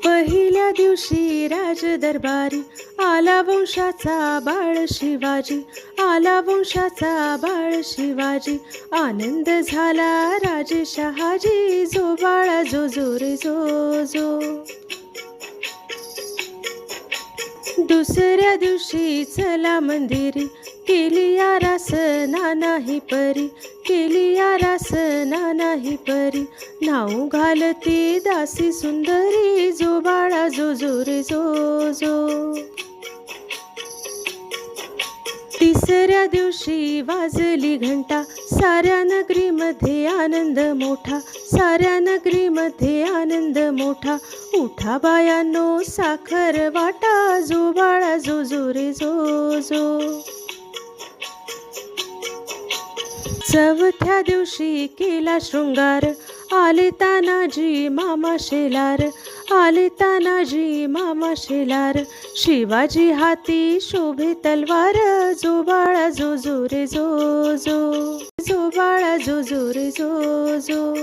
पहिल्या दिवशी राज दरबारी आला वंशाचा बाळ शिवाजी, आला वंशाचा बाळ शिवाजी. आनंद झाला राजे शहाजी, जो बाळा जो जो रे जो जो. दुसऱ्या दिवशी चला मंदिरी, केली आरास नाही परी, केली आरास नाही परी. नाव घालती दासी सुंदरी, जो बाळा जो जो रे जो जो. तिसऱ्या दिवशी वाजली घंटा, साऱ्या नगरीमध्ये आनंद मोठा, साऱ्या नगरीमध्ये आनंद मोठा. उठा बायांनो साखर वाटा, जो बाळा जो जो रे जो जो. चौथ्या दिवशी केला शृंगार, आले तानाजी मामा शेलार, आले तानाजी मामा शेलार. शिवाजी हाती शोभे तलवार, जो बाळा जो जो रे जो जो, जो बाळा जो जो रे जो जो.